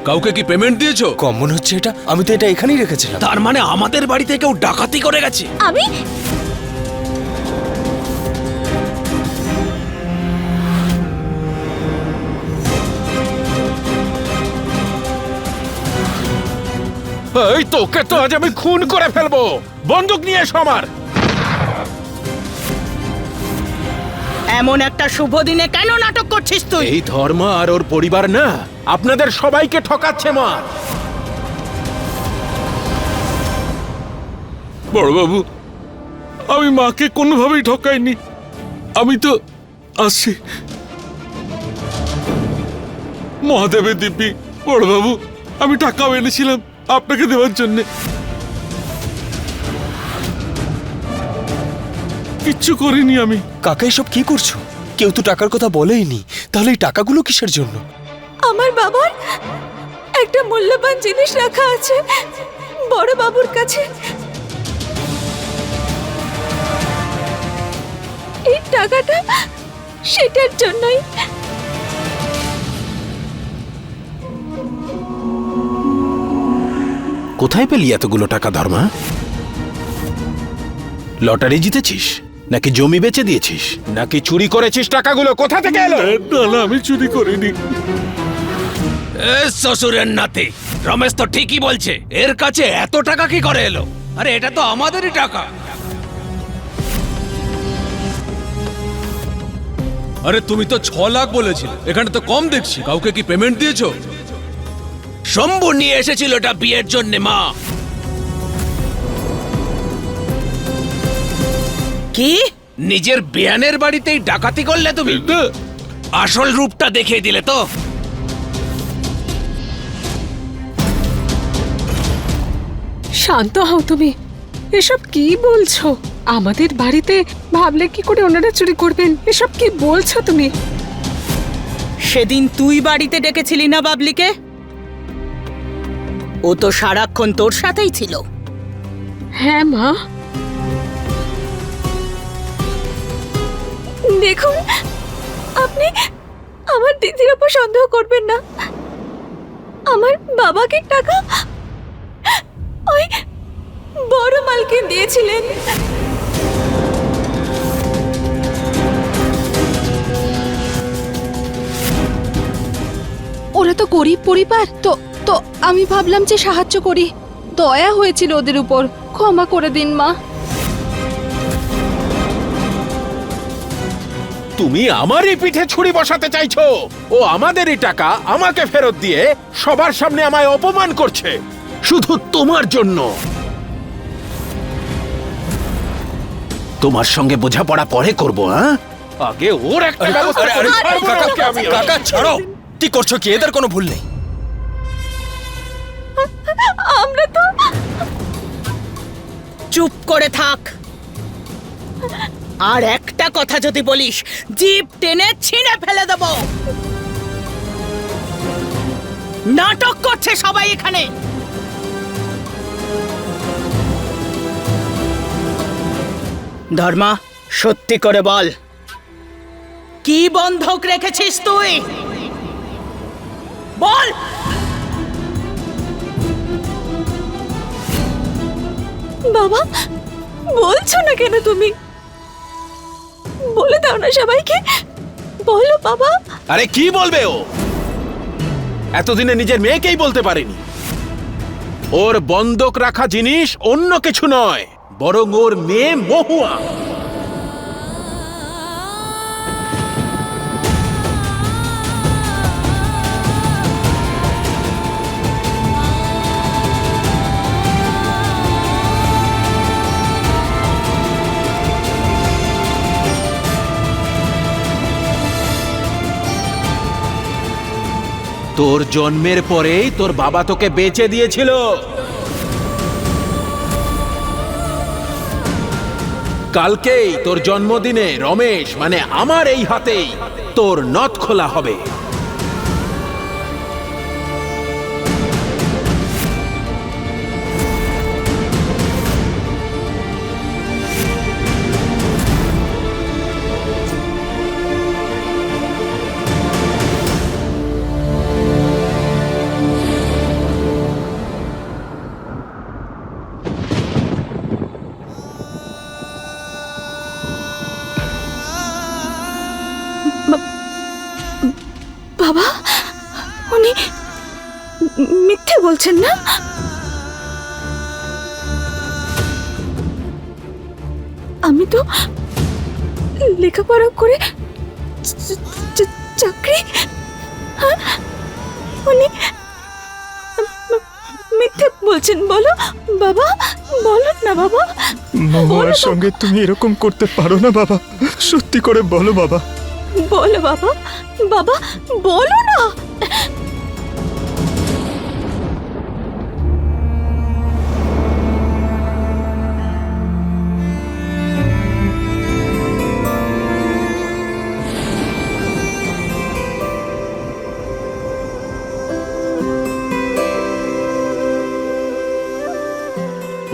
কাউকে কি পেমেন্ট দিয়েছো? কম মনে হচ্ছে এটা, আমি তো এটা এখানেই রেখেছিলাম। তার মানে আমাদের বাড়িতে কেউ ডাকাতি করে গেছে। আমি এই তোকে তো আজ আমি খুন করে ফেলবো। বন্দুক নিয়ে এসো আমার। এমন একটা শুভ দিনে কেন নাটক করছিস তুই? এই ধর্মা আর ওর পরিবার না আপনাদের সবাইকে ঠকাচ্ছে মা। বড়বাবু, আমি মাকে কোনোভাবেই ঠকাইনি। আমি তো আসছি। মহাদেবের দিব্যি বড়বাবু, আমি টাকাও এনেছিলাম আপনাকে দেওয়ার জন্য। কিচ্ছু করিনি আমি। কাকা এসব কি করছো? কেউ তো টাকার কথা বলেইনি, তাহলে এই টাকাগুলো কিসের জন্য? আমার বাবার একটা মূল্যবান জিনিস রাখা আছে বড় বাবুর কাছে। এই টাকাটা সেটার জন্যই। কোথায় পেলি এতগুলো টাকা ধর্মা? লটারি জিতেছিস নাকি জমি বেচে দিয়েছিস নাকি চুরি করেছিস? টাকাগুলো কোথা থেকে এলো? না না, আমি চুরি করিনি। এ শ্বশুরের নাতি, রমেশ তো ঠিকই বলছে। এর কাছে এত টাকা কি করে এলো? আরে এটা তো আমাদেরই টাকা। আরে তুমি তো 6 লাখ বলেছিলে, এখানে তো কম দেখছি। কাউকে কি পেমেন্ট দিয়েছো? শম্ভু নিয়ে এসেছিল এটা বিয়ের জন্য মা। কি? নিজের বেয়ানের বাড়িতেই ডাকাতি করলে তুমি? আসল রূপটা দেখিয়ে দিলে তো। শান্ত হও তুমি। এসব কি বলছো? আমাদের বাড়িতে ভাবলে কি করে ওনারা চুরি করবেন? এসব কি বলছো তুমি? সেদিন তুই বাড়িতে ডেকেছিলি না বাবলিকে? ও তো সারাক্ষণ তোর সাথেই ছিল। হ্যাঁ মা। দেখুন, আপনি আমার দিদির উপর সন্দেহ করবেন না। আমার বাবাকে টাকা ওই বড় মালকিন দিয়েছিলেন। ওরা তো গরিব পরিবার, তো তো আমি ভাবলাম যে সাহায্য করি। দয়া হয়েছিল ওদের উপর, ক্ষমা করে দিন মা। তুমি আমারই পিঠে ছুরি বসাতে চাইছো? ও আমাদেরই টাকা আমাকে ফেরত দিয়ে সবার সামনে আমায় অপমান করছে, শুধু তোমার জন্য। তোমার সঙ্গে বোঝাপড়া পরে করব। হ্যাঁ, আগে ওর একটা ব্যবস্থা আরে, করে আরে, ছাড়বো না কাকা, ওকে আমি। কাকা ছাড়ো। কি করছো কি? এদের কোনো ভুল নেই। আমরা তো চুপ করে থাক। আর একটা কথা যদি বলিস, জিভ টেনে ছিঁড়ে ফেলে দেব। নাটক করছে সবাই এখানে। ধর্মা, সত্যি করে বল, কি বন্ধক রেখেছিস তুই? বল। বাবা, বলছো না কেন তুমি? বলে দাও না সবাইকে, বলো বাবা। আরে কি বলবে ও? এতদিনে নিজের মেয়েকেই বলতে পারেনি। ওর বন্ধক রাখা জিনিস অন্য কিছু নয়, বরং ওর মেয়ে মহুয়া। তোর জন্মের পরেই তোর বাবা তোকে বেচে দিয়েছিল। কালকেই তোর জন্মদিনে রমেশ মানে আমার এই হাতেই তোর নথ খোলা হবে। মিথ্যে বলছেন না? আমি তো লেখাপড়া করে চাকরি, হ্যাঁ? উনি মিথ্যে বলছেন। বলো বাবা, বলো না বাবা। মহুয়ার সঙ্গে তুমি এরকম করতে পারো না বাবা, সত্যি করে বলো বাবা। বলো বাবা, বাবা বলো না।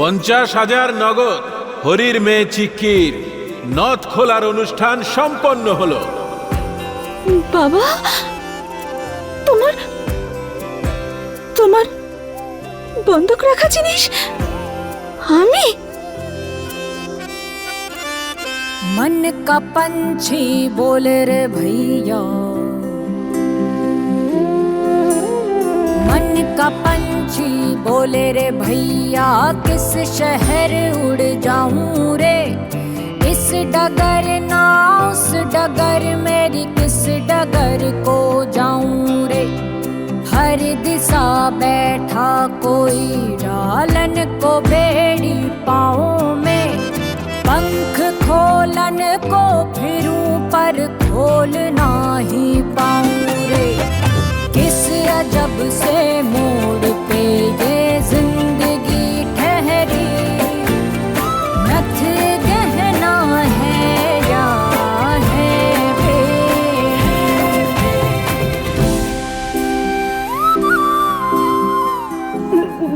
পঞ্চাশ হাজার নগদ হরির মেয়ে চিক্কির নথ খোলার অনুষ্ঠান সম্পন্ন হলো। বাবা, তোমার তোমার বন্ধক রাখা জিনিস আমি? मन का पंछी बोले रे भैया, मन का पंछी बोले रे भैया, किस शहर उड़ जाऊं रे, इस डगर ना उस डगर, मेरी किस डगर को जाऊं रे। हर दिशा बैठा कोई डालन को बेड़ी पाँव में, पंख खोलन को फिरूं पर खोल ना ही पाऊं रे। किस अजब से मोड़ पे ये जिंदगी ठहरी, नथ गहना है या है रे।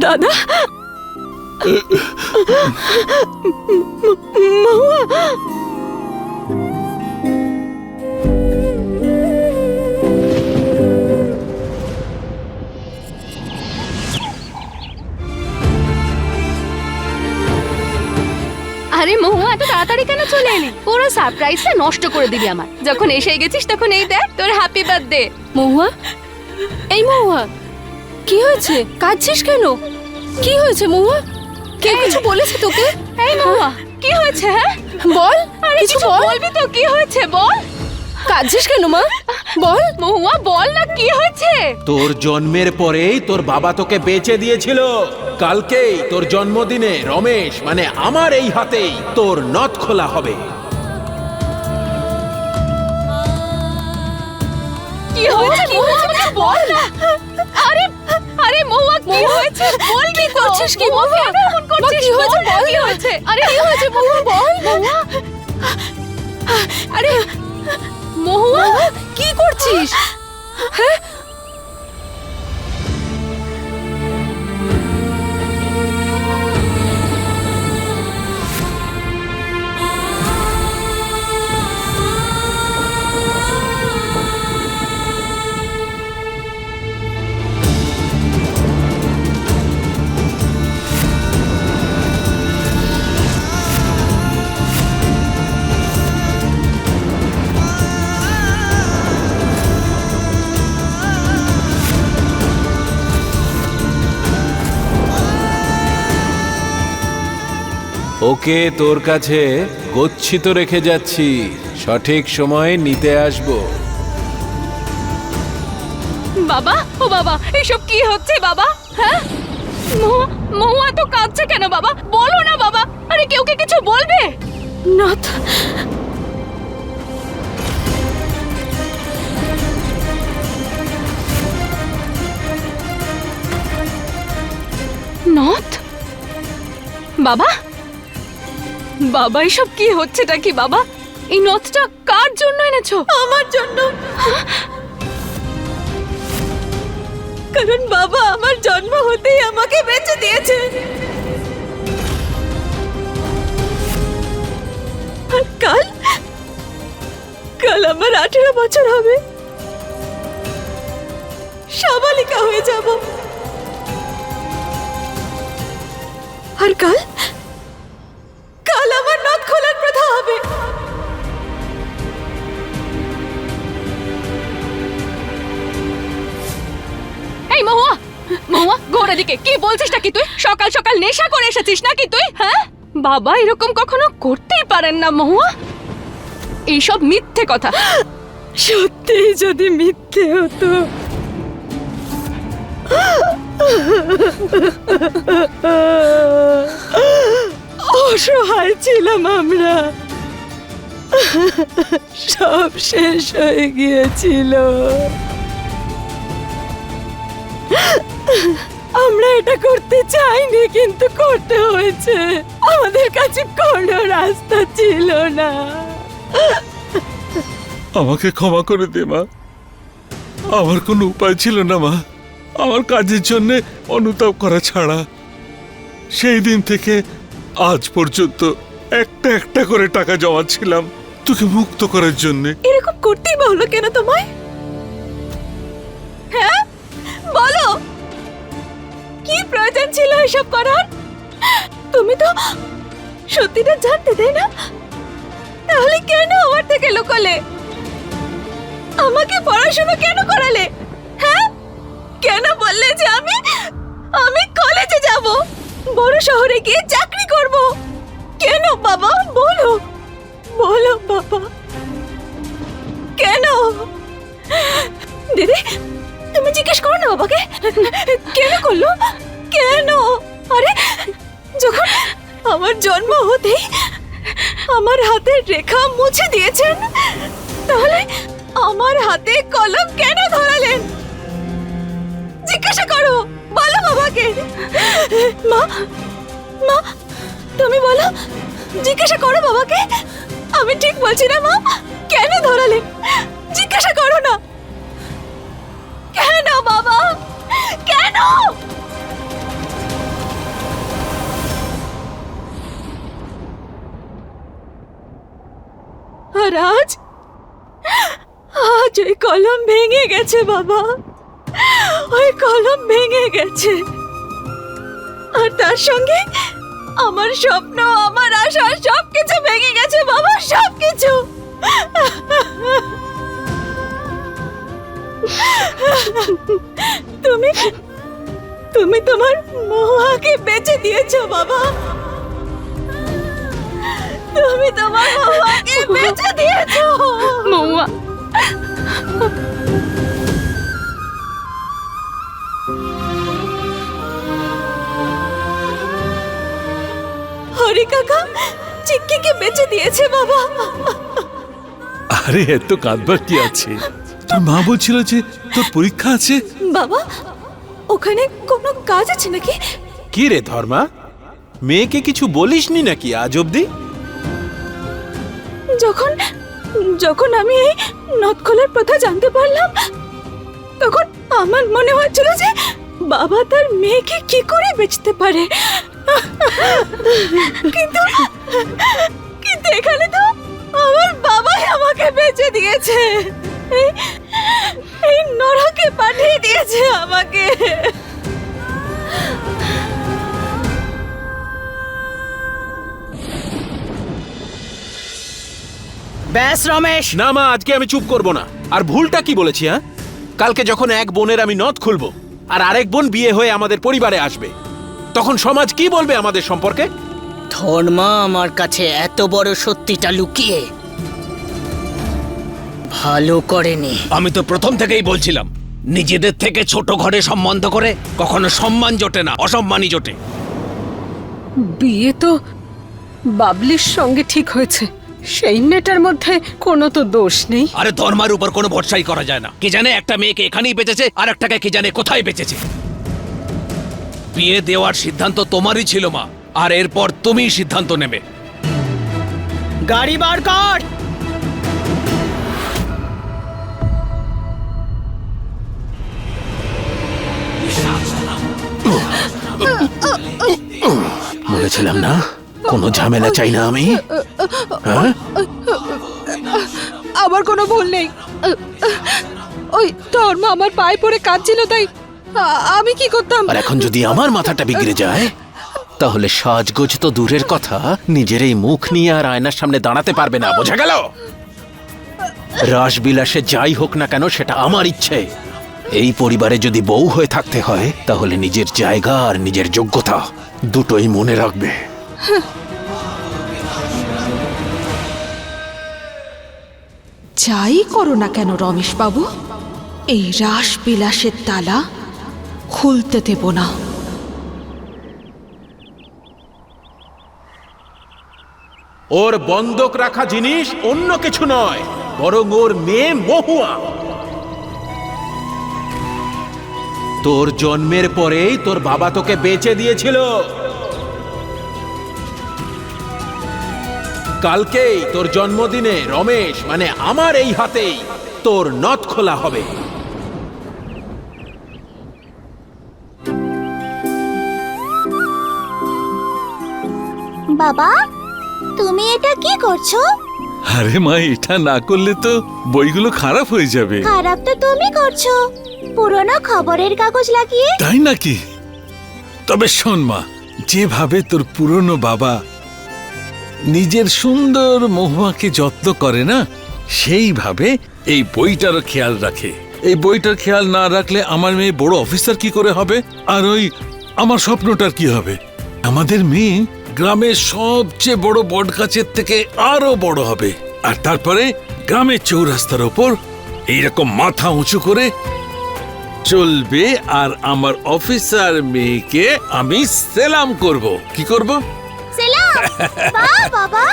দাদা, মহুয়া, আরে মহুয়া, এত তাড়াতাড়ি কেন চলে এলি? পুরো সারপ্রাইজটা নষ্ট করে দিবি আমার। যখন এসে গেছিস তখন এই দেখ তোর হ্যাপি বার্থডে। মহুয়া, এই মহুয়া, কি হয়েছে? কাঁদছিস কেন? কি হয়েছে মহুয়া? কে কিছু বলেছে তোকে? এই মহুয়া, কি হয়েছে? হ্যাঁ বল, কিছু বলবি তো? কি হয়েছে বল। কাঁদছিস কেন মা? বল মহুয়া, বল না কি হয়েছে। তোর জন্মের পরেই তোর বাবা তোকে বেচে দিয়েছিল। কালকেই তোর জন্মদিনে রমেশ মানে আমার এই হাতেই তোর নথ খোলা হবে। কি হয়েছে মহুয়া, বল না। আরে আরে মহুয়া, কি হয়েছে বলবি তো? করছিস কি মহুয়া? এমন করছিস? কি হয়েছে বল। কি হয়েছে? আরে কি হয়েছে মহুয়া, বল। মহুয়া, আরে মহুয়া, কি করছিস? হ্যাঁ ওকে তোর কাছে গচ্ছিত রেখে যাচ্ছি, সঠিক সময়ে নিতে আসবো। বাবা, ও বাবা, এসব কি হচ্ছে বাবা? হ্যাঁ মহুয়া তো কাঁদছে কেন বাবা? বলো না বাবা। আরে কেউ কি কিছু বলবে? নথ, নথ বাবা, বাবা এসব কি হচ্ছেটা কি বাবা? এই নথটা কার জন্য এনেছো? আমার জন্য। কারণ বাবা আমার জন্ম হতেই আমাকে বেঁচে দিয়েছে। আর কাল কাল আমার 18 বছর হবে, সাবালিকা হয়ে যাব। আর কাল কাল আমার নথ খোলার প্রথা হবে। এই মহুয়া, এদিকে কি বলছিসটা কি তুই? সকাল সকাল নেশা করে এসেছিস নাকি তুই? হ্যাঁ বাবা এরকম কখনো করতেই পারেন না মহুয়া। এইসব মিথ্যে কথা। সত্যি যদি মিথ্যে হতো, অসহায় ছিলাম আমরা, সব শেষ হয়ে গিয়েছিল। আমরা এটা করতে চাইনি, কিন্তু করতে হয়েছে। আমাদের কাছে কোনো রাস্তা ছিল না। আমাকে ক্ষমা করে দে মা, আমার কোনো উপায় ছিল না মা, আমার কাজের জন্য অনুতাপ করা ছাড়া। সেই দিন থেকে আজ পর্যন্ত একটা একটা করে টাকা জমাচ্ছিলাম তোকে মুক্ত করার জন্য। এরকম করতেই বলো কেন তোমায়? হ্যাঁ বলো, কি প্রয়োজন ছিল এসব করার? তুমি তো সত্যিটা জানতে, তাই না? তাহলে কেন আমার থেকে লুকোলে? আমাকে পড়াশোনা কেন করালে? হ্যাঁ, কেন বললে যে আমি কলেজে যাব, বড় শহরে গিয়ে চাকরি করব? কেন বাবা বলো, বলো বাবা, কেন? দিদি তুমি জিজ্ঞেস করো না বাবাকে, কেন করলো, কেন? আরে যখন আমার জন্ম হতেই আমার হাতের রেখা মুছে দিয়েছেন, তাহলে আমার হাতে কলম কেন ধরালেন? জিজ্ঞাসা করো, বলো বাবাকে। মা মা তুমি বলো, জিজ্ঞাসা করো বাবাকে। আমি ঠিক বলছি না মা? কেন ধরালেন জিজ্ঞাসা করো না। কেন বাবা, কেন? আর আজ ওই কলম ভেঙে গেছে বাবা, ওই কলম ভেঙে গেছে। আর তার সঙ্গে আমার স্বপ্ন, আমার আশা সবকিছু ভেঙে গেছে বাবা, সবকিছু। তুমি তুমি তোমার মহুয়াকে বেঁচে দিয়েছো বাবা, তুমি তোমার মহুয়াকে বেঁচে দিয়েছো। মহুয়া হরি কাকা চিক্কিকে বেঁচে দিয়েছে বাবা। আরে এত কাঁদবার কি আছে? তোর মা বলছিল যে তোর পরীক্ষা আছে। বাবা ওখানে কোনো কাজ আছে নাকি? কি রে ধর্মা, মেয়েকে কিছু বলিসনি নাকি আজ অব্দি? যখন যখন আমি এই নথ খোলার কথা জানতে পারলাম, তখন আমার মনে হচ্ছিল যে বাবা তার মেয়েকে কি করে বেচতে পারে। কিন্তু কিন্তু এখানে তো আমার বাবাই আমাকে বেচে দিয়েছে, এই নরকে পাঠিয়ে দিয়েছে আমাকে। ব্যাস রমেশ, না মা, আজকে আমি চুপ করব না। আর ভুলটা কি বলেছি? হ্যাঁ, কালকে যখন এক বোনের আমি নথ খুলবো আর আরেক বোন বিয়ে হয়ে আমাদের পরিবারে আসবে, তখন সমাজ কি বলবে আমাদের সম্পর্কে? ধর্মা আমার কাছে এত বড় সত্যিটা লুকিয়ে ভালো করেনি। আমি তো প্রথম থেকেই বলছিলাম, নিজেদের থেকে ছোট ঘরে সম্বন্ধ করে কখনো সম্মান জোটে না, অসম্মানই জোটে। বিয়ে তো বাবলির সঙ্গে ঠিক হয়েছে, সেই মেয়েটার মধ্যে কোনো তো দোষ নেই। আরে ধর্মার উপর কোনো ভরসাই করা যায় না। কে জানে একটা মেয়েকে এখানেই বেঁচেছে, আর একটাকে কে জানে কোথায় বেঁচেছে। বিয়ে দেওয়ার সিদ্ধান্ত তোমারই ছিল মা, আর এরপর তুমিই সিদ্ধান্ত নেবে। গাড়ি বার কর। বলেছিলাম না কোনো ঝামেলা চাই না আমি। হ্যাঁ, আমার কোনো ভুল নেই। ওই ধর্ম আমার পায়ে পড়ে কাঁদছিল, তাই আমি কি করতাম? আর এখন যদি আমার মাথাটা বিগড়ে যায়, তাহলে সাজগোজ তো দূরের কথা, নিজের এই মুখ নিয়ে আর আয়নার সামনে দাঁড়াতে পারবে না, বোঝা গেল? রাসবিলাসে যাই হোক না কেন সেটা আমার ইচ্ছে, এই পরিবারে যদি বউ হয়ে থাকতে হয় তাহলে নিজের জায়গা আর নিজের যোগ্যতা দুটোই মনে রাখবে। যাই করো না কেন রমেশ বাবু, এই রাস বিলাসের তালা খুলতে দেব না। ওর বন্ধক রাখা জিনিস অন্য কিছু নয়, বরং ওর মেয়ে মহুয়া। তোর জন্মের পরেই তোর বাবা তোকে বেচে দিয়েছিল। কালকেই তোর জন্মদিনে রমেশ মানে আমার এই হাতেই তোর নথ খোলা হবে। বাবা, তুমি এটা কি করছো? আরে মা, এটা না করলে তো বইগুলো খারাপ হয়ে যাবে। খারাপ তো তুমি করছো, পুরনো খবরের কাগজ লাগিয়ে। তাই নাকি? তবে শোন মা, যেভাবে তোর পুরনো বাবা নিজের সুন্দর মহুয়াকে যত্ন করে না, সেইভাবে এই বইটারও খেয়াল রাখে। এই বইটার খেয়াল না রাখলে আমার মেয়ে বড় অফিসার কি করে হবে? আর ওই আমার স্বপ্নটার কি হবে? আমাদের মেয়ে গ্রামের সবচেয়ে বড় বট গাছের থেকে আরো বড় হবে, আর তারপরে গ্রামের চৌরাস্তার ওপর এইরকম মাথা উঁচু করে চলবে, আর আমার অফিসার মেয়েকে আমি সেলাম করব। কি করব? সেলাম। বাহ বাবা।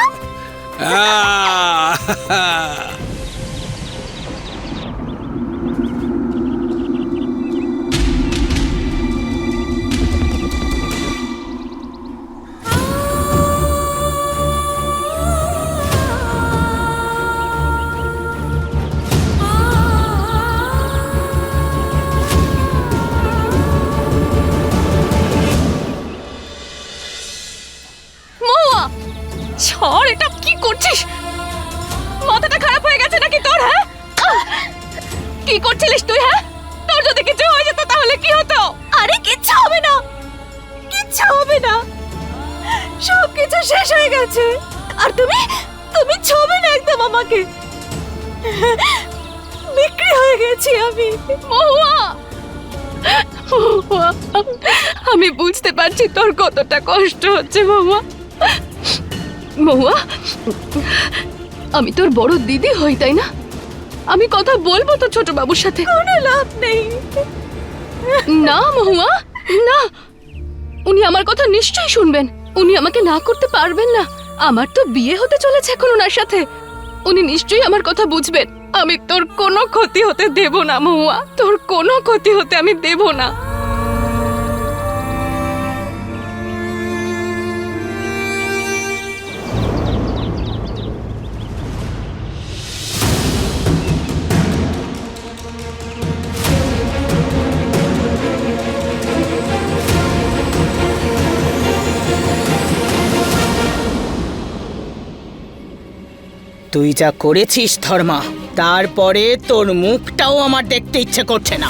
মহুয়া, ছাড়, এটা কি করছিস? মাথাটা খারাপ হয়ে গেছে নাকি তোর? হ্যাঁ, কি করছিলিস তুই? হ্যাঁ, তোর যদি কিছু হয়ে যেত তাহলে কি হতো? আরে কিচ্ছু হবে না, কিচ্ছু হবে না, সব কিছু শেষ হয়ে গেছে। আর তুমি তুমি ছবে না একদম আমাকে। বিক্রি হয়ে গেছি আমি। মহুয়া, মহুয়া, আমি বুঝতে পারছি তোর কতটা কষ্ট হচ্ছে মহুয়া। মহুয়া, আমি তোর বড় দিদি হই, তাই না? আমি কথা বলবো তো ছোট বাবুর সাথে। কোনো লাভ নেই। না মহুয়া, না, উনি আমার কথা নিশ্চয়ই শুনবেন। উনি আমাকে না করতে পারবেন না। আমার তো বিয়ে হতে চলেছে এখন ওনার সাথে। উনি নিশ্চয়ই আমার কথা বুঝবেন। আমি তোর কোনো ক্ষতি হতে দেব না মহুয়া, তোর কোনো ক্ষতি হতে আমি দেব না। তুই যা করেছিস ধর্মা, তারপরে তোর মুখটাও আমার দেখতে ইচ্ছে করছে না।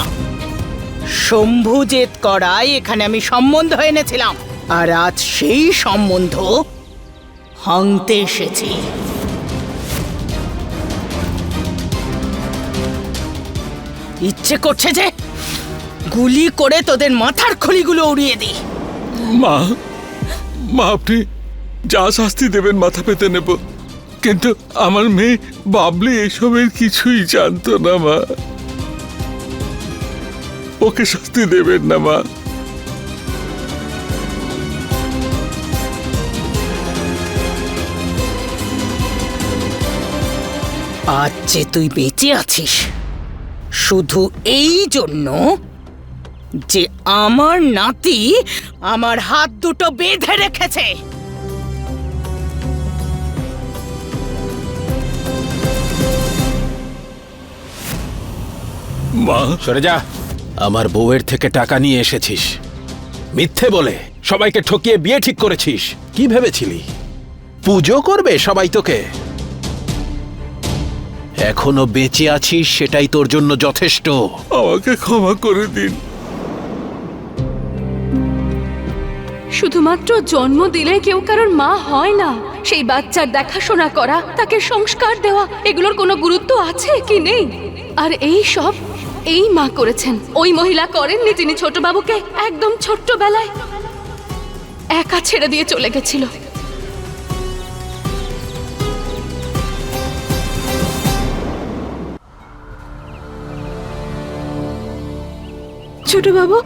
শম্ভু জেদ করায় এখানে আমি সম্বন্ধ এনেছিলাম, আর আজ সেই সম্বন্ধ ভাঙতে এসেছি। ইচ্ছে করছে যে গুলি করে তোদের মাথার খুলিগুলো উড়িয়ে দিই। মা, মা, আপনি যা শাস্তি দেবেন মাথা পেতে নেব, কিন্তু আমার মেয়ে বাবলি এসবের কিছুই জানতো না মা। ওকে শাস্তি দেবেন না মা। আজ যে তুই বেঁচে আছিস শুধু এই জন্য যে আমার নাতি আমার হাত দুটো বেঁধে রেখেছে। মা, সরে যা। আমার বউয়ের থেকে টাকা নিয়ে এসেছিস, মিথ্যে বলে সবাইকে ঠকিয়ে বিয়ে ঠিক করেছিস। কি ভেবেছিলি পুজো করবে সবাই তোকে? এখনো বেঁচে আছিস সেটাই তোর জন্য যথেষ্ট। আমাকে ক্ষমা করে দিন। শুধুমাত্র জন্ম দিলে কেউ কারোর মা হয় না। সেই বাচ্চার দেখাশোনা করা, তাকে সংস্কার দেওয়া, এগুলোর কোনো গুরুত্ব আছে কি নেই? আর এই সব এই মা করেছেন। ওই মহিলা করেননি যিনি ছোট বাবুকে একদম ছোট্ট বেলায় একা ছেড়ে দিয়ে চলে গেছিল। ছোট বাবু,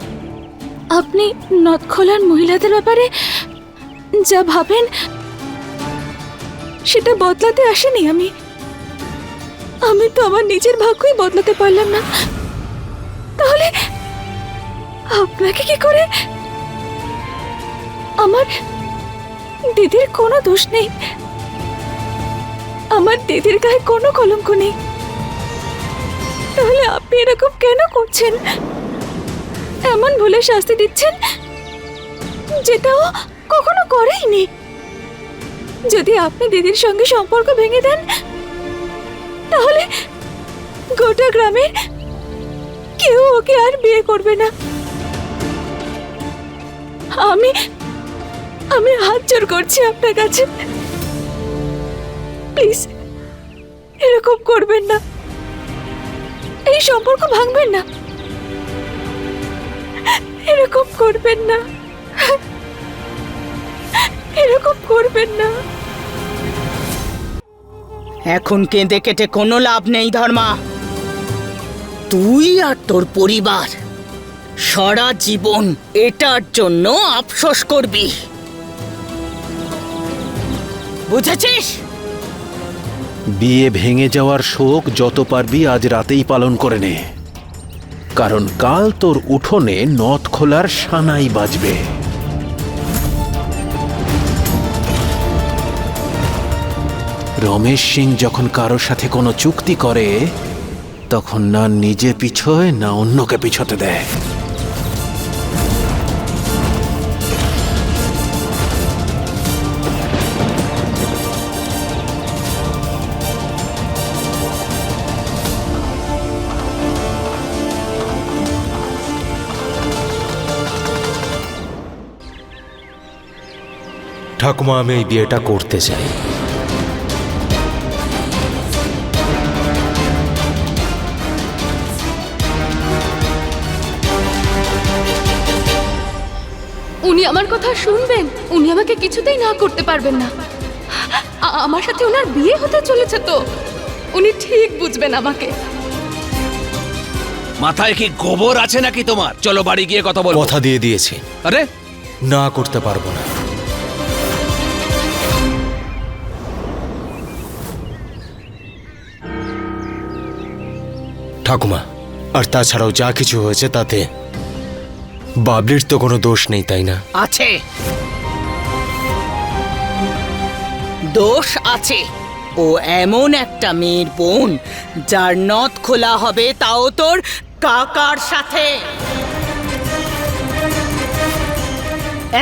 আপনি নদখোলার মহিলাদের ব্যাপারে যা ভাবেন সেটা বদলাতে আসেনি আমি। আমি তো আমার নিজের ভাগ্যই বদলাতে পারলাম না, তাহলে আপনাকে কি করে? আমার দিদির কোনো দোষ নেই, আমার দিদির গায়ে কোনো কলঙ্ক নেই, তাহলে আপনি এরকম কেন করছেন? এমন ভুলে শাস্তি দিচ্ছেন যেটাও কখনো করেইনি। যদি আপনি দিদির সঙ্গে সম্পর্ক ভেঙে দেন তাহলে গোটা গ্রামে কেউ ওকে আর বিয়ে করবে না। আমি আমি হাত জোর করছি আপনার কাছে, প্লিজ এরকম করবেন না, এই সম্পর্ক ভাঙবেন না, এরকম করবেন না, এরকম করবেন না। এখন কেঁদে কেটে কোনো লাভ নেই ধর্মা। তুই আর তোর পরিবার সারা জীবন এটার জন্য আফসোস করবি, বুঝেছিস? বিয়ে ভেঙে যাওয়ার শোক যত পারবি আজ রাতেই পালন করে নে, কারণ কাল তোর উঠোনে নদখোলার সানাই বাজবে। রমেশ সিং যখন কারোর সাথে কোনো চুক্তি করে তখন না নিজে পিছোয় না অন্যকে পিছোতে দেয়। ঠাকুমা, আমি এই বিয়েটা করতে চাই। উনি আমার কথা শুনবেন? উনি আমাকে কিছুতেই না করতে পারবেন না। আমার সাথে ওনার বিয়ে হতে চলেছে, তো উনি ঠিক বুঝবেন আমাকে। মাথায় কি গোবর আছে নাকি তোমার? চলো বাড়ি গিয়ে কথা বলবো। কথা দিয়ে দিয়েছি, আরে না করতে পারবো না। ঠাকুমা, আর তাছাড়াও যা কিছু হয়েছে তাতে বাবলির তো কোনো দোষ নেই, তাই না? আছে, দোষ আছে। ও এমন একটা মেয়ের বোন যার নথ খোলা হবে, তাও তোর কাকার সাথে।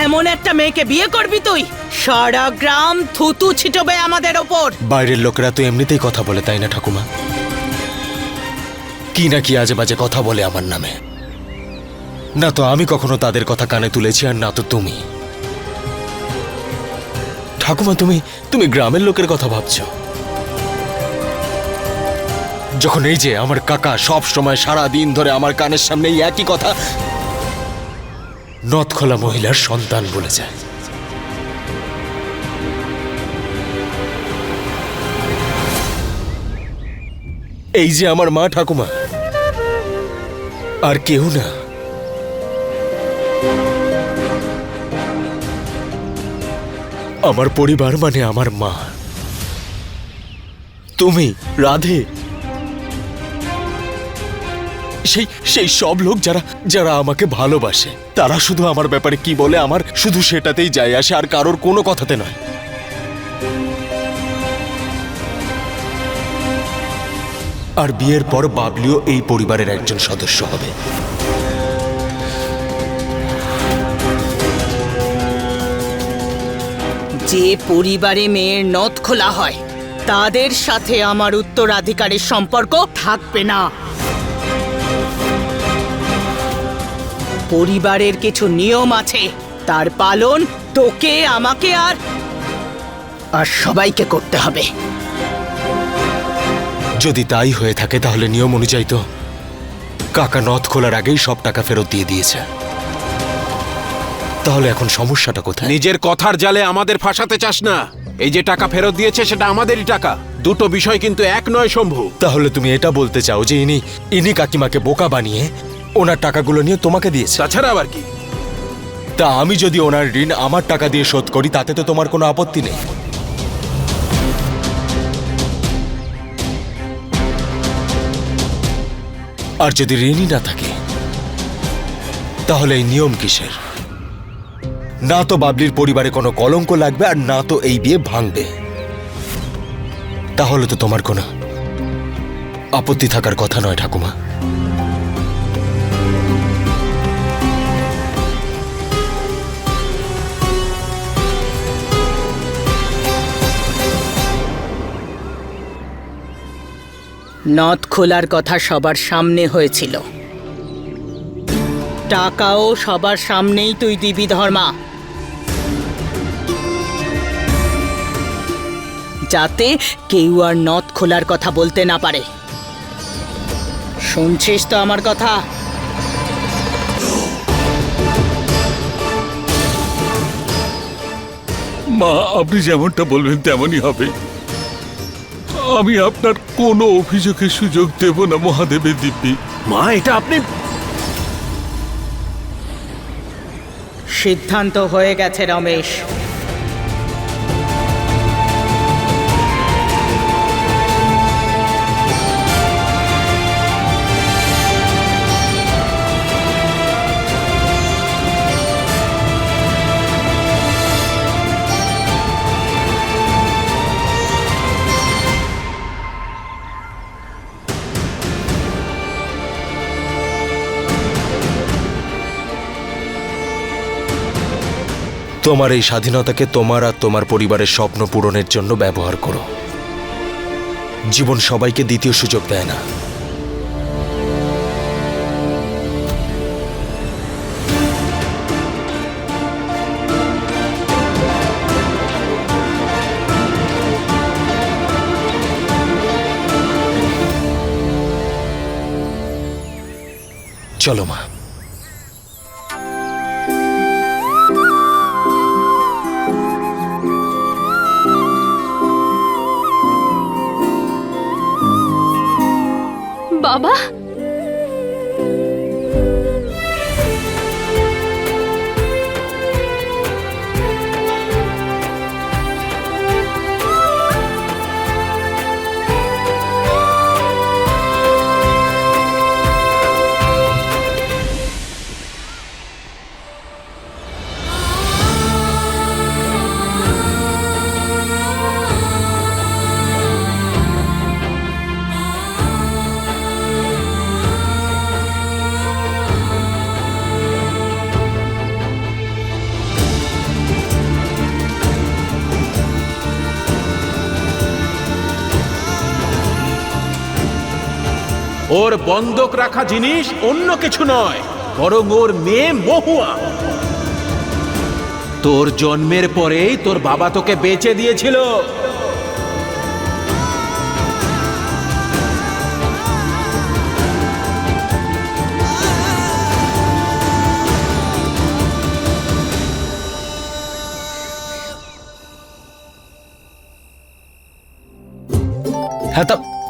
এমন একটা মেয়েকে বিয়ে করবি তুই? সারা গ্রাম থুতু ছিটবে আমাদের ওপর। বাইরের লোকেরা তো এমনিতেই কথা বলে, তাই না ঠাকুমা? কি না কি আজে বাজে কথা বলে আমার নামে। না তো আমি কখনো তাদের কথা কানে তুলেছি, আর না তো তুমি। ঠাকুমা, তুমি গ্রামের লোকের কথা ভাবছো, যখন এই যে আমার কাকা সব সময় সারা দিন ধরে আমার কানের সামনে এই একই কথা নদখোলা মহিলার সন্তান বলে যায়। এই যে আমার মা ঠাকুমা, আর কেউ না। আমার পরিবার মানে আমার মা, তুমি, রাধে, সেই সব লোক যারা আমাকে ভালোবাসে, তারা শুধু আমার ব্যাপারে কি বলে আমার শুধু সেটাতেই যায় আসে, আর কারোর কোনো কথাতে নয়। আর বিয়ের পর বাবলিও এই পরিবারের একজন সদস্য হবে। যে পরিবারে মেয়ের নথ খোলা হয় তাদের সাথে আমার উত্তরাধিকারের সম্পর্ক থাকবে না। পরিবারের কিছু নিয়ম আছে, তার পালন তোকে, আমাকে আর সবাইকে করতে হবে। যদি তাই হয়ে থাকে তাহলে নিয়ম অনুযায়ী তো কাকা নথ খোলার আগেই সব টাকা ফেরত দিয়ে দিয়েছে। তাহলে এখন সমস্যাটা কোথায়? নিজের কথার জালে আমাদের ফাঁসাতে চাস না। এই যে টাকা ফেরত দিয়েছে সেটা আমাদেরই টাকা। দুটো বিষয় কিন্তু এক নয় শম্ভু। তাহলে তুমি এটা বলতে চাও যে ইনি কাকিমাকে বোকা বানিয়ে ওনার টাকাগুলো নিয়ে তোমাকে দিয়েছে? তাছাড়া আবার কি? তা আমি যদি ওনার ঋণ আমার টাকা দিয়ে শোধ করি তাতে তো তোমার কোনো আপত্তি নেই। আর যদি ঋণই না থাকে তাহলে এই নিয়ম কিসের? না তো বাবলির পরিবারে কোনো কলঙ্ক লাগবে আর না তো এই বিয়ে ভাঙবে। তাহলে তো তোমার কোনো আপত্তি থাকার কথা নয় ঠাকুমা। নথ খোলার কথা সবার সামনে হয়েছিল, টাকাও সবার সামনেই তুই দিবি ধর্মা, যাতে কেউ আর নথ খোলার কথা বলতে না পারে। শুনছিস তো আমার কথা? মা, আপনি যেমনটা বলবেন তেমনই হবে। আমি আপনার কোনো অভিযোগের সুযোগ দেব না মহাদেবের দিব্যি। মা, এটা আপনি... সিদ্ধান্ত হয়ে গেছে রমেশ। তোমার এই স্বাধীনতাকে তোমার আর তোমার পরিবারের স্বপ্ন পূরণের জন্য ব্যবহার করো। জীবন সবাইকে দ্বিতীয় সুযোগ দেয় না। চলো মা। বাবা, ওর বন্ধক রাখা জিনিস অন্য কিছু নয়, বরং ওর মেয়ে মহুয়া। তোর জন্মের পরেই তোর বাবা তোকে বেচে দিয়েছিল। হ্যাঁ,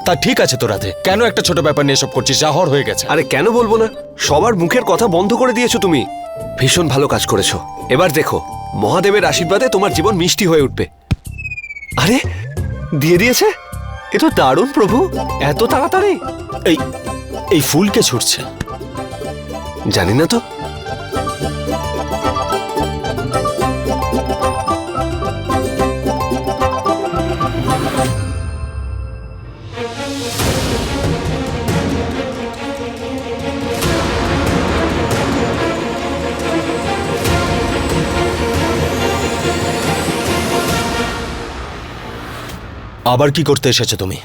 তা ঠিক আছে তো রাধে, কেন একটা ছোট ব্যাপার নিয়ে সব করছিস? শহর হয়ে গেছে। আরে কেন বলবো না, সবার মুখের কথা বন্ধ করে দিয়েছো তুমি। ভীষণ ভালো কাজ করেছো। এবার দেখো, মহাদেবের আশীর্বাদে তোমার জীবন মিষ্টি হয়ে উঠবে। আরে দিয়ে দিয়েছে, এ তো দারুণ প্রভু, এত তাড়াতাড়ি। এই ফুলকে ছুটছে জানি না তো। আবার কি করতে এসেছো তুমি?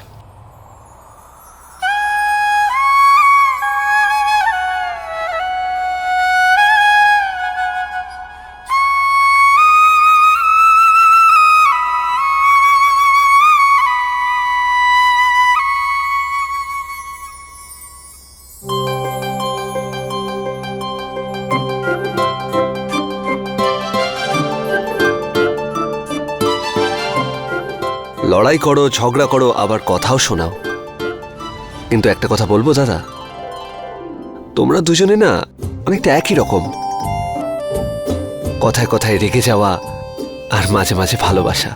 লড়াই করো, ঝগড়া করো, আবার কথাও শোনাও। কিন্তু একটা কথা বলবো দাদা, তোমরা দুজনে না অনেকটা একই রকম। কথায় কথায় রেগে যাওয়া আর মাঝে মাঝে ভালোবাসা।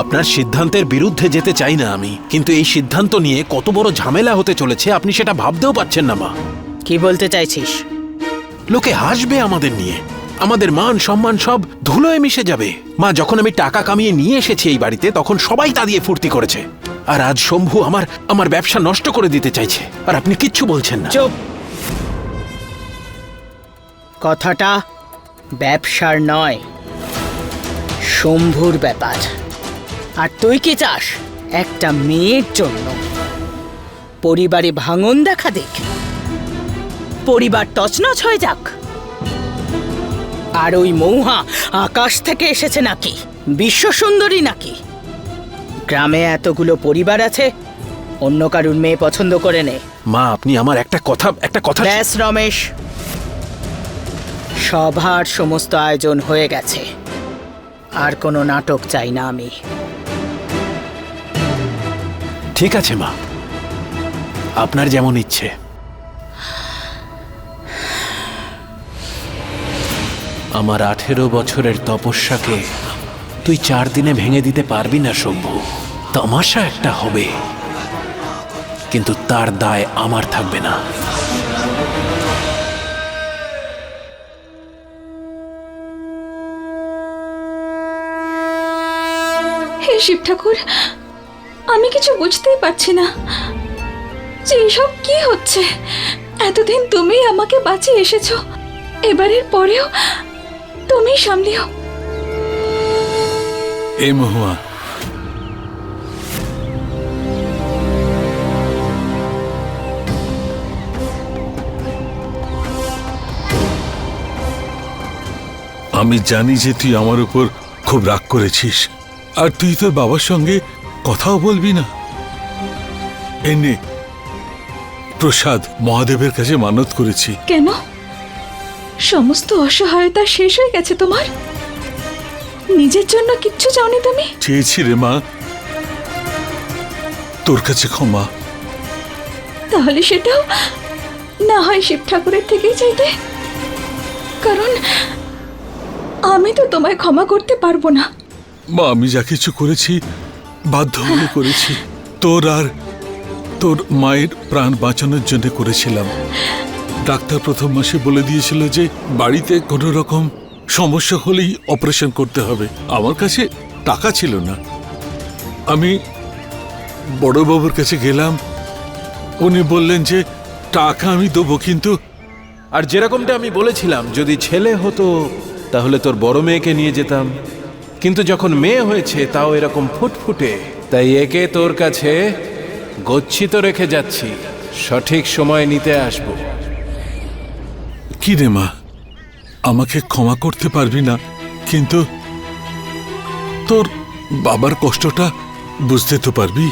আপনার সিদ্ধান্তের বিরুদ্ধে যেতে চাই না আমি, কিন্তু এই সিদ্ধান্ত নিয়ে কত বড় ঝামেলা হতে চলেছে আপনি সেটা ভাবতেও পারছেন না মা। কি বলতে চাইছিস? লোকে হাসবে আমাদের নিয়ে, আমাদের মান সম্মান সব ধুলোয় মিশে যাবে। মা, যখন আমি টাকা কামিয়ে নিয়ে এসেছি এই বাড়িতে তখন সবাই তা দিয়ে ফুর্তি করেছে, আর আজ শম্ভু আমার ব্যবসা নষ্ট করে দিতে চাইছে, আর আপনি কিচ্ছু বলছেন না। চুপ! কথাটা ব্যবসার নয়, শম্ভুর ব্যাপার। আর তুই কি চাস একটা মেয়ের জন্য পরিবারে ভাঙন দেখা দেখ, পরিবার তছনছ হয়ে যাক? আর ওই মৌহা আকাশ থেকে এসেছে নাকি, বিশ্ব সুন্দরী নাকি? গ্রামে এতগুলো পরিবার আছে, অন্য কারুর মেয়ে পছন্দ করে নে। মা, আপনি আমার একটা কথা ব্যাস রমেশ, সভার সমস্ত আয়োজন হয়ে গেছে, আর কোনো নাটক চাই না আমি। ঠিক আছে মা, আপনার যেমন ইচ্ছে। আমার 18 বছরের তপস্যাকে তুই 4 দিনে ভেঙে দিতে পারবি না শম্ভু। তামাশা একটা হবে, কিন্তু তার দায় আমার থাকবে না। হে শিব ঠাকুর, আমি কিছু বুঝতেই পারছি না যে এসব কি হচ্ছে। এতদিন তুমি আমাকে বাঁচিয়ে এসেছো, এবারের পরেও তুমি সামলিও। এই মহুয়া, আমি জানি যে তুই আমার উপর খুব রাগ করেছিস, আর তুই তোর বাবার সঙ্গে কথাও বলবি না। এনে প্রসাদ মহাদেবের কাছে মানত করেছি। কেন? সমস্ত অসহায়তা শেষ হয়ে গেছে তোমার? নিজের জন্য কিচ্ছু চাওনি তুমি? চেয়েছি রে মা, তোর কাছে ক্ষমা। তাহলে সেটাও না হয় শিব ঠাকুরের থেকেই চাইতে, কারণ আমি তো তোমায় ক্ষমা করতে পারবো না। মা, আমি যা কিছু করেছি বাধ্য হয়ে করেছি, তোর আর তোর মায়ের প্রাণ বাঁচানোর জন্য করেছিলাম। ডাক্তার প্রথম মাসে বলে দিয়েছিল যে বাড়িতে কোনো রকম সমস্যা হলেই অপারেশন করতে হবে। আমার কাছে টাকা ছিল না, আমি বড়বাবুর কাছে গেলাম, উনি বললেন যে টাকা আমি দেবো, কিন্তু আর যেরকমটা আমি বলেছিলাম, যদি ছেলে হতো তাহলে তোর বড় মেয়েকে নিয়ে যেতাম, কিন্তু যখন মেয়ে হয়েছে তাও এরকম ফুটফুটে, তাই একে তোর কাছে গচ্ছিত রেখে যাচ্ছি, সঠিক সময় নিতে আসবো। কি রে মা, আমাকে ক্ষমা করতে পারবি না, কিন্তু তোর বাবার কষ্টটা বুঝতে তো পারবি।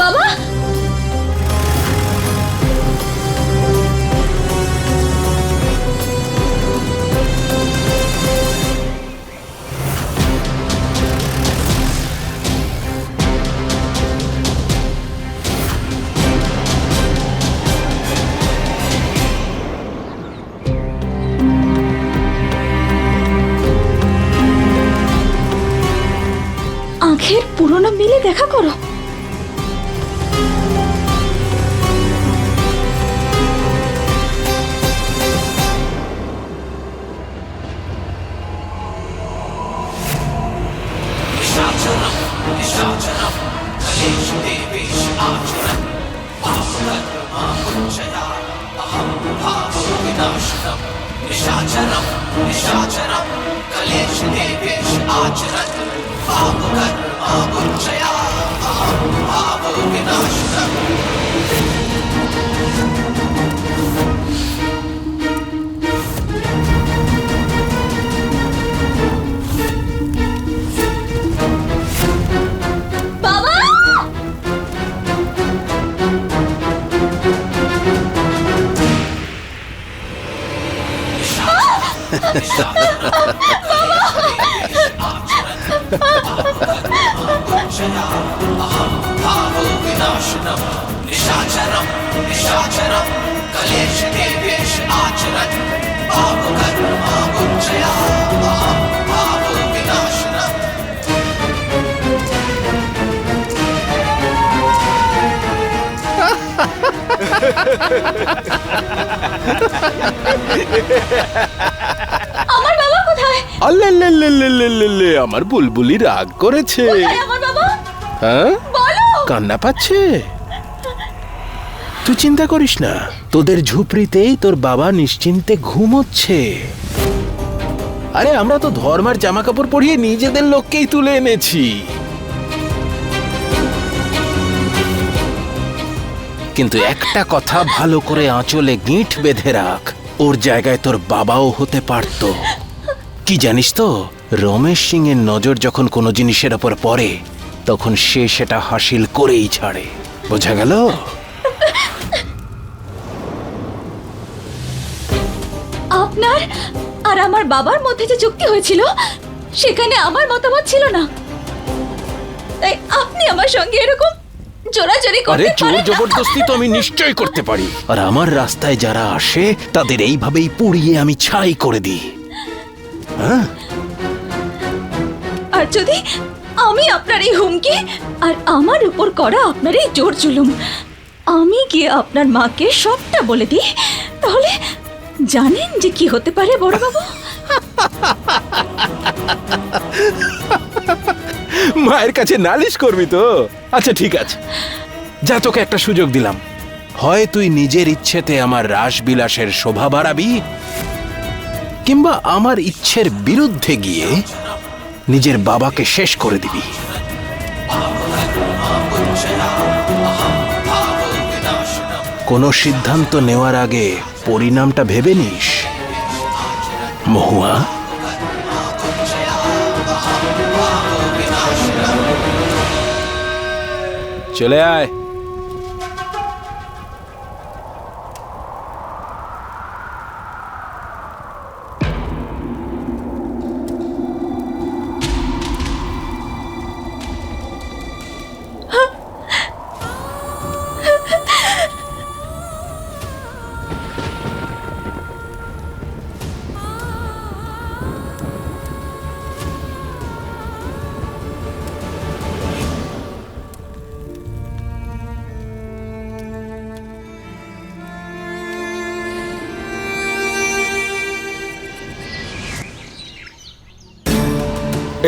বাবা, আখের পুরনো মিলে দেখা করো। নিশাচর আমার বাবা কোথায়? আল্লে আমার বুলবুলি রাগ করেছে। কোথায় আমার বাবা? হ্যাঁ, বলো। কান্না পাচ্ছে। তুই চিন্তা করিস না, তোদের ঝুপড়িতেই তোর বাবা নিশ্চিন্তে ঘুমোচ্ছে। আরে আমরা তো ধর্মার জামা কাপড় পরিয়ে নিজেদের লোককেই তুলে এনেছি। কিন্তু একটা কথা ভালো করে আঁচলে গিঁট বেঁধে রাখ, ওর জায়গায় তোর বাবাও হতে পারত। কি জানিস তো, রমেশ সিং এর নজর যখন কোনো জিনিসের ওপর পড়ে তখন সে সেটা হাসিল করেই ছাড়ে। বোঝা গেল? আপনার আর আমার বাবার মধ্যে যে চুক্তি হয়েছিল সেখানে আমার মতামত ছিল না, তাই আপনি আমার সঙ্গে এরকম জোরাজোরি আরে করতে জোর পারেন না। জবরদস্তি তো আমি নিশ্চয় করতে পারি, আর আমার রাস্তায় যারা আসে তাদের এইভাবেই পুড়িয়ে আমি ছাই করে দিই। হ্যাঁ, আর যদি আমি আপনার এই হুমকি আর আমার উপর করা আপনার এই জোর জুলুম আমি গিয়ে আপনার মাকে সবটা বলে দিই, তাহলে জানেন যে কি হতে পারে বড়বাবু? মায়ের কাছে নালিশ করবি তো? আচ্ছা ঠিক আছে, যা তোকে একটা সুযোগ দিলাম। হয় তুই নিজের ইচ্ছেতে আমার রাসবিলাসের শোভা বাড়াবি, কিংবা আমার ইচ্ছের বিরুদ্ধে গিয়ে নিজের বাবাকে শেষ করে দিবি। কোনো সিদ্ধান্ত নেওয়ার আগে পরিণামটা ভেবে নিস মহুয়া। চলে আয়।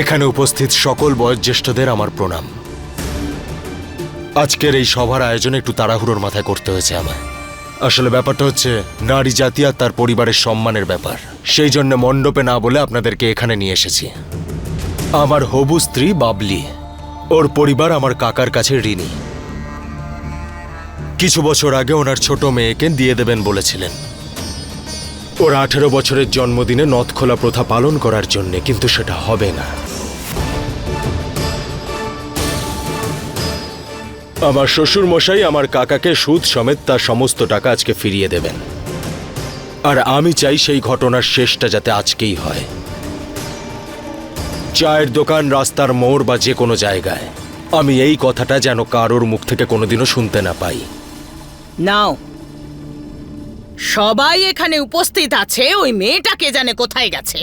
এখানে উপস্থিত সকল বয়োজ্যেষ্ঠদের আমার প্রণাম। আজকের এই সভার আয়োজন একটু তাড়াহুড়োর মাথায় করতে হয়েছে আমায়। আসলে ব্যাপারটা হচ্ছে নারী জাতি আর তার পরিবারের সম্মানের ব্যাপার, সেই জন্য মণ্ডপে না বলে আপনাদেরকে এখানে নিয়ে এসেছি। আমার হবু স্ত্রী বাবলি, ওর পরিবার আমার কাকার কাছে ঋণী। কিছু বছর আগে ওনার ছোট মেয়েকে দিয়ে দেবেন বলেছিলেন ওর 18 বছরের জন্মদিনে নথখোলা প্রথা পালন করার জন্য, কিন্তু সেটা হবে না। আমার শ্বশুর মশাই আমার কাকাকে সুদ সমেত তার সমস্ত টাকা আজকে ফিরিয়ে দেবেন, আর আমি চাই সেই ঘটনার শেষটা যাতে আজকেই হয়। চায়ের দোকান, রাস্তার মোড় বা যে কোনো জায়গায় আমি এই কথাটা যেন কারোর মুখ থেকে কোনোদিনও শুনতে না পাই। নাও, সবাই এখানে উপস্থিত আছে, ওই মেয়েটা কে জানে কোথায় গেছে।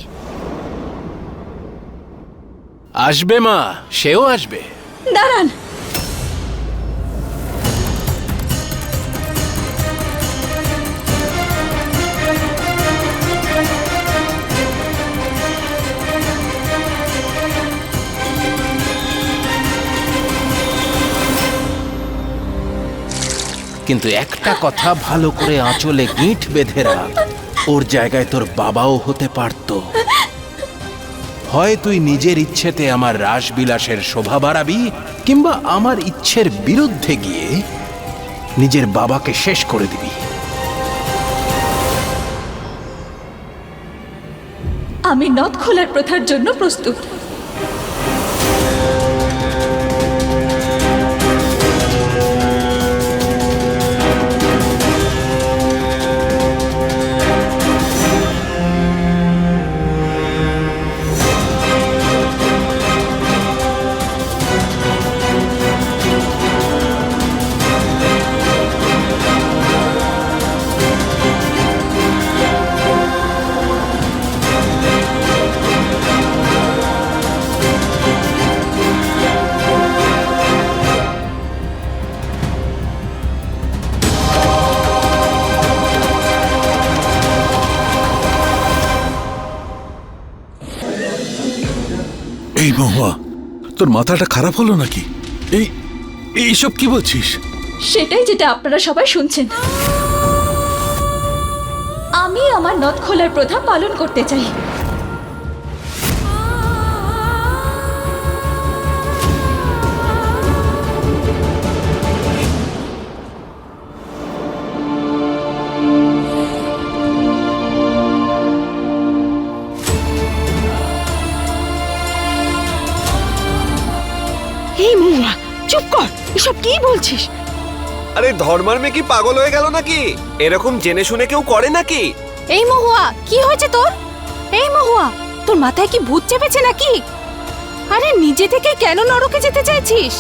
আসবে মা, সেও আসবে। দাঁড়ান, কিন্তু একটা কথা ভালো করে আঁচলে গিঁট বেঁধে রাখ, ওর জায়গায় তোর বাবাও হতে পারতো। হয় তুই নিজের ইচ্ছেতে আমার রাসবিলাসের শোভা বাড়াবি, কিংবা আমার ইচ্ছের বিরুদ্ধে গিয়ে নিজের বাবাকে শেষ করে দিবি। আমি নথ খোলার প্রথার জন্য প্রস্তুত। এই মহুয়া, তোর মাথাটা খারাপ হলো নাকি? এইসব কি বলছিস? সেটাই যেটা আপনারা সবাই শুনছেন। আমি আমার নথ খোলার প্রথা পালন করতে চাই। এই মহুয়া, চুপ কর, এসব কি বলছিস? আরে ধর্মার মেয়ে কি পাগল হয়ে গেল নাকি? এরকম জেনে শুনে কেউ করে নাকি? এই মহুয়া, কি হয়েছে তোর? এই মহুয়া, তোর মাথায় কি ভূত চেপেছে নাকি? আরে নিজে থেকে কেন নরকে যেতে চাইছিস?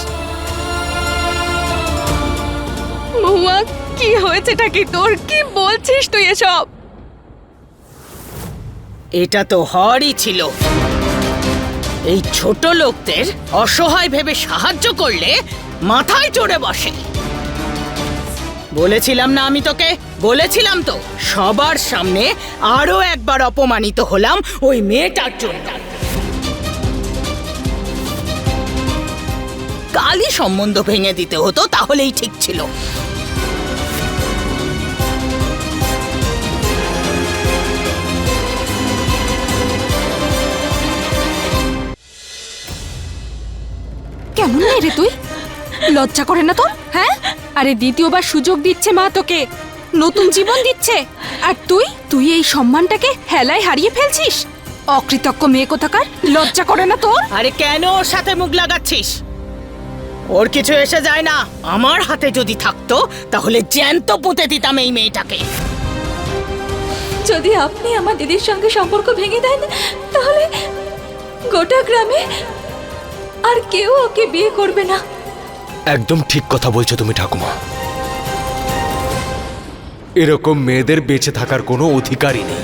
মহুয়া, কি হয়েছেটা কি তোর? কি বলছিস তুই এসব? এটা তো হরই ছিল। এই ছোট লোকদের অসহায় ভেবে সাহায্য করলে মাথায় চড়ে বসে। বলেছিলাম না আমি তোকে? বলেছিলাম তো, সবার সামনে আরো একবার অপমানিত হলাম ওই মেয়েটার জন্য। কালই সম্বন্ধ ভেঙে দিতে হতো, তাহলেই ঠিক ছিল। কেমন মেয়ে রে তুই? লজ্জা করে না তোর? হ্যাঁ, আরে দ্বিতীয়বার সুযোগ দিচ্ছে মা তোকে, নতুন জীবন দিচ্ছে, আর তুই এই সম্মানটাকে হেলায় হারিয়ে ফেলছিস। অকৃতজ্ঞ মেয়ে কোথাকার, লজ্জা করে না তোর? আরে কেন ওর সাথে মুখ লাগাচ্ছিস? ওর কিছু এসে যায় না। আমার হাতে যদি থাকতো তাহলে জ্যান্ত পুঁতে দিতাম এই মেয়েটাকে। যদি আপনি আমার দিদির সঙ্গে সম্পর্ক ভেঙে দেন, তাহলে গোটা গ্রামে আর কেউ ওকে বিয়ে করবে না। একদম ঠিক কথা বলছো তুমি ঠাকুমা। এরকম মেয়েদের বেঁচে থাকার কোনো অধিকারই নেই।